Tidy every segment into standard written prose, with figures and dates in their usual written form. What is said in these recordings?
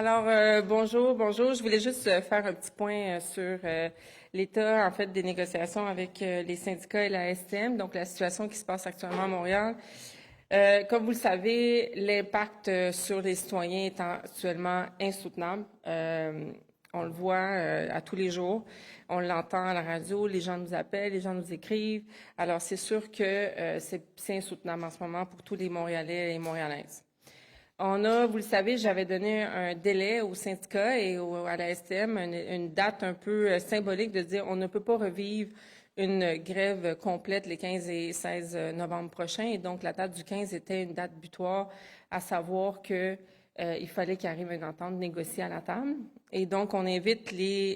Bonjour. Je voulais juste faire un petit point sur l'état, en fait, des négociations avec les syndicats et la STM, donc la situation qui se passe actuellement à Montréal. Comme vous le savez, l'impact sur les citoyens est actuellement insoutenable. On le voit à tous les jours. On l'entend à la radio, les gens nous appellent, les gens nous écrivent. Alors, c'est sûr que c'est insoutenable en ce moment pour tous les Montréalais et Montréalaises. Vous le savez, j'avais donné un délai au syndicat et à la STM, une date un peu symbolique de dire on ne peut pas revivre une grève complète les 15 et 16 novembre prochains. Et donc, la date du 15 était une date butoir, à savoir que il fallait qu'il arrive une entente négociée à la table. Et donc, on invite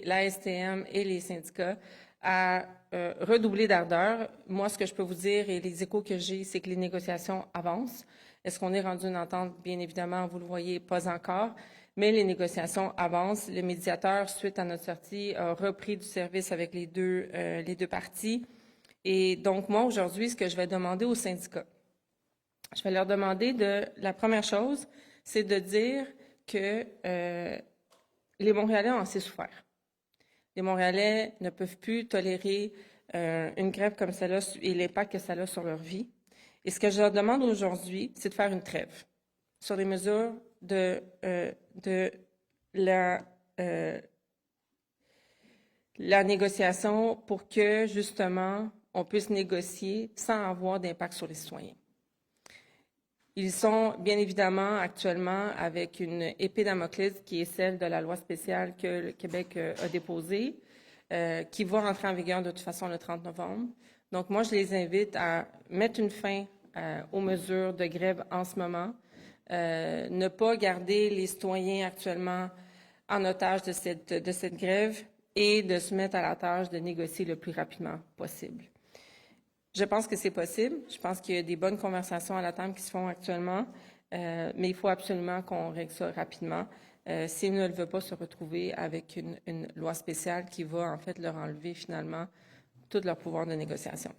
la STM et les syndicats à redoubler d'ardeur. Moi, ce que je peux vous dire et les échos que j'ai, c'est que les négociations avancent. Est-ce qu'on est rendu une entente? Bien évidemment, vous le voyez, pas encore, mais les négociations avancent. Le médiateur, suite à notre sortie, a repris du service avec les deux parties. Et donc, moi, aujourd'hui, ce que je vais demander aux syndicats, je vais leur demander la première chose, c'est de dire que les Montréalais ont assez souffert. Les Montréalais ne peuvent plus tolérer une grève comme celle-là et l'impact que ça a sur leur vie. Et ce que je leur demande aujourd'hui, c'est de faire une trêve sur les mesures de la négociation pour que, justement, on puisse négocier sans avoir d'impact sur les citoyens. Ils sont, bien évidemment, actuellement avec une épée Damoclès qui est celle de la loi spéciale que le Québec a déposée, qui va rentrer en vigueur de toute façon le 30 novembre. Donc, moi, je les invite à mettre une fin aux mesures de grève en ce moment, ne pas garder les citoyens actuellement en otage de cette grève et de se mettre à la tâche de négocier le plus rapidement possible. Je pense que c'est possible. Je pense qu'il y a des bonnes conversations à la table qui se font actuellement, mais il faut absolument qu'on règle ça rapidement s'ils ne veulent pas se retrouver avec une loi spéciale qui va en fait leur enlever finalement tout leur pouvoir de négociation.